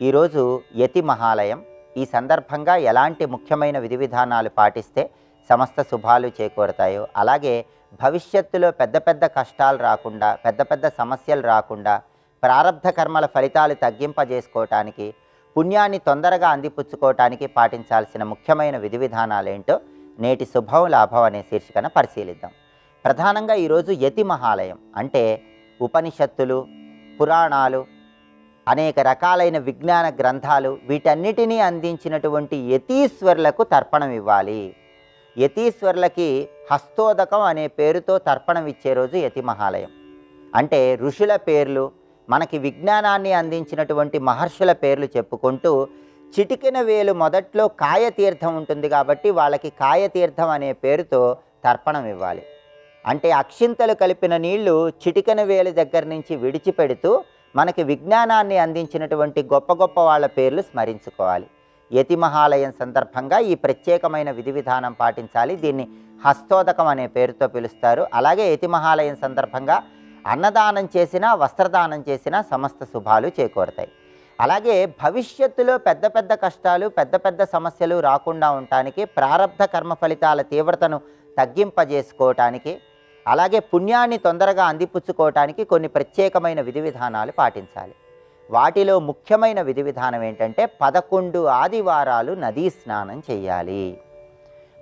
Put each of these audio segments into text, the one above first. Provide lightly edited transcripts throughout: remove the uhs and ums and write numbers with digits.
ఈరోజు యతి మహాలయం. ఈ సందర్భంగా ఎలాంటి ముఖ్యమైన విధి విధానాలు పాటిస్తే సమస్త శుభాలు చేకూరతాయో, అలాగే భవిష్యత్తులో పెద్ద పెద్ద కష్టాలు రాకుండా, పెద్ద పెద్ద సమస్యలు రాకుండా, ప్రారబ్ధ కర్మల ఫలితాలు తగ్గింపజేసుకోవటానికి, పుణ్యాన్ని తొందరగా అందిపుచ్చుకోవటానికి పాటించాల్సిన ముఖ్యమైన విధి విధానాలేంటో నేటి శుభం లాభం అనే శీర్షికన పరిశీలిద్దాం. ప్రధానంగా ఈరోజు యతి మహాలయం అంటే ఉపనిషత్తులు, పురాణాలు, అనేక రకాలైన విజ్ఞాన గ్రంథాలు, వీటన్నిటినీ అందించినటువంటి యతీశ్వరులకు తర్పణం ఇవ్వాలి. యతీశ్వరులకి హస్తోదకం అనే పేరుతో తర్పణం ఇచ్చే రోజు యతి మహాలయం. అంటే ఋషుల పేర్లు, మనకి విజ్ఞానాన్ని అందించినటువంటి మహర్షుల పేర్లు చెప్పుకుంటూ, చిటికెన వేలు మొదట్లో కాయతీర్థం ఉంటుంది కాబట్టి వాళ్ళకి కాయతీర్థం అనే పేరుతో తర్పణం ఇవ్వాలి. అంటే అక్షింతలు కలిపిన నీళ్లు చిటికెన వేలు దగ్గర నుంచి విడిచిపెడుతూ మనకి విజ్ఞానాన్ని అందించినటువంటి గొప్ప గొప్ప వాళ్ళ పేర్లు స్మరించుకోవాలి. యతి మహాలయం సందర్భంగా ఈ ప్రత్యేకమైన విధి విధానం పాటించాలి. దీన్ని హస్తోదకం అనే పేరుతో పిలుస్తారు. అలాగే యతి మహాలయం సందర్భంగా అన్నదానం చేసినా, వస్త్రదానం చేసినా సమస్త శుభాలు చేకూరతాయి. అలాగే భవిష్యత్తులో పెద్ద పెద్ద కష్టాలు, పెద్ద పెద్ద సమస్యలు రాకుండా ఉండటానికి, ప్రారబ్ధ కర్మ ఫలితాల తీవ్రతను తగ్గింపజేసుకోవటానికి, అలాగే పుణ్యాన్ని తొందరగా అందిపుచ్చుకోవటానికి కొన్ని ప్రత్యేకమైన విధి విధానాలు పాటించాలి. వాటిలో ముఖ్యమైన విధి విధానం ఏంటంటే 11 ఆదివారాలు నదీ స్నానం చేయాలి.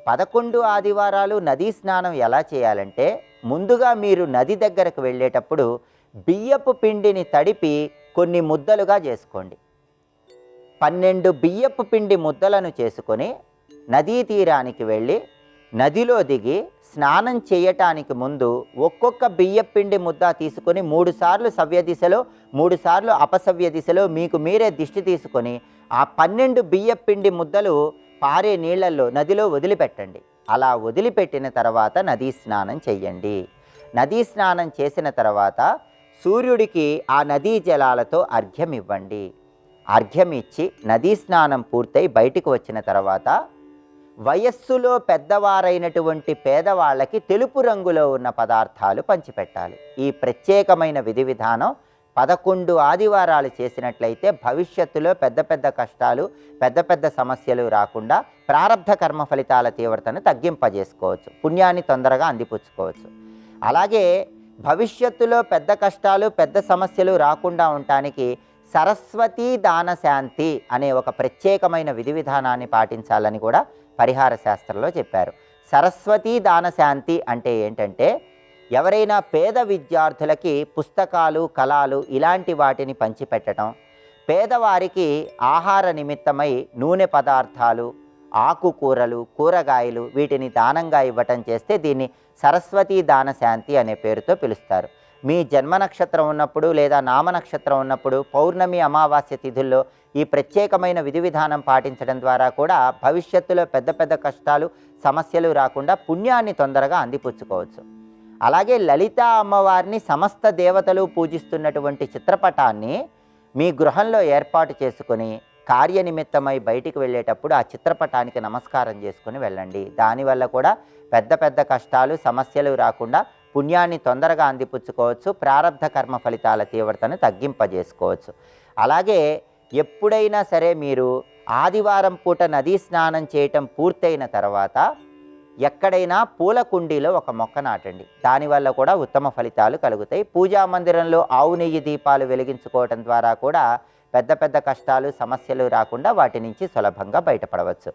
11 ఆదివారాలు నదీ స్నానం ఎలా చేయాలంటే, ముందుగా మీరు నది దగ్గరకు వెళ్ళేటప్పుడు బియ్యపు పిండిని తడిపి కొన్ని ముద్దలుగా చేసుకోండి. 12 బియ్యపు పిండి ముద్దలను చేసుకొని నదీ తీరానికి వెళ్ళి నదిలో దిగి స్నానం చేయటానికి ముందు ఒక్కొక్క బియ్యపు పిండి ముద్ద తీసుకొని 3 సార్లు సవ్య దిశలో, 3 సార్లు అపసవ్య దిశలో మీకు మీరే దిష్టి తీసుకొని ఆ 12 బియ్యపు పిండి ముద్దలు పారే నీళ్లలో నదిలో వదిలిపెట్టండి. అలా వదిలిపెట్టిన తర్వాత నదీ స్నానం చెయ్యండి. నదీ స్నానం చేసిన తర్వాత సూర్యుడికి ఆ నదీ జలాలతో అర్ఘ్యం ఇవ్వండి. అర్ఘ్యం ఇచ్చి నదీ స్నానం పూర్తయి బయటికి వచ్చిన తర్వాత వయస్సులో పెద్దవారైనటువంటి పేదవాళ్ళకి తెలుపు రంగులో ఉన్న పదార్థాలు పంచిపెట్టాలి. ఈ ప్రత్యేకమైన విధి విధానం 11 ఆదివారాలు చేసినట్లయితే భవిష్యత్తులో పెద్ద పెద్ద కష్టాలు, పెద్ద పెద్ద సమస్యలు రాకుండా ప్రారబ్ధ కర్మ ఫలితాల తీవ్రతను తగ్గింపజేసుకోవచ్చు, పుణ్యాన్ని తొందరగా అందిపుచ్చుకోవచ్చు. అలాగే భవిష్యత్తులో పెద్ద కష్టాలు, పెద్ద సమస్యలు రాకుండా ఉండటానికి సరస్వతీ దాన శాంతి అనే ఒక ప్రత్యేకమైన విధి విధానాన్ని పాటించాలని కూడా పరిహార శాస్త్రంలో చెప్పారు. సరస్వతీ దాన శాంతి అంటే ఏంటంటే, ఎవరైనా పేద విద్యార్థులకి పుస్తకాలు, కళాలు ఇలాంటి వాటిని పంచిపెట్టడం, పేదవారికి ఆహార నిమిత్తమై నూనె పదార్థాలు, ఆకుకూరలు, కూరగాయలు వీటిని దానంగా ఇవ్వటం చేస్తే దీన్ని సరస్వతీ దాన శాంతి అనే పేరుతో పిలుస్తారు. మీ జన్మ నక్షత్రం ఉన్నప్పుడు లేదా నామ నక్షత్రం ఉన్నప్పుడు పౌర్ణమి, అమావాస్య తిథుల్లో ఈ ప్రత్యేకమైన విధి విధానం పాటించడం ద్వారా కూడా భవిష్యత్తులో పెద్ద పెద్ద కష్టాలు, సమస్యలు రాకుండా పుణ్యాన్ని తొందరగా అందిపుచ్చుకోవచ్చు. అలాగే లలితా అమ్మవారిని సమస్త దేవతలు పూజిస్తున్నటువంటి చిత్రపటాన్ని మీ గృహంలో ఏర్పాటు చేసుకొని కార్యనిమిత్తమై బయటికి వెళ్ళేటప్పుడు ఆ చిత్రపటానికి నమస్కారం చేసుకుని వెళ్ళండి. దానివల్ల కూడా పెద్ద పెద్ద కష్టాలు, సమస్యలు రాకుండా పుణ్యాన్ని తొందరగా అందిపుచ్చుకోవచ్చు, ప్రారబ్ధ కర్మ ఫలితాల తీవ్రతను తగ్గింపజేసుకోవచ్చు. అలాగే ఎప్పుడైనా సరే మీరు ఆదివారం పూట నదీ స్నానం చేయటం పూర్తయిన తర్వాత ఎక్కడైనా పూల కుండీలో ఒక మొక్క నాటండి. దానివల్ల కూడా ఉత్తమ ఫలితాలు కలుగుతాయి. పూజా మందిరంలో ఆవు నెయ్యి దీపాలు వెలిగించుకోవటం ద్వారా కూడా పెద్ద పెద్ద కష్టాలు, సమస్యలు రాకుండా వాటి నుంచి సులభంగా బయటపడవచ్చు.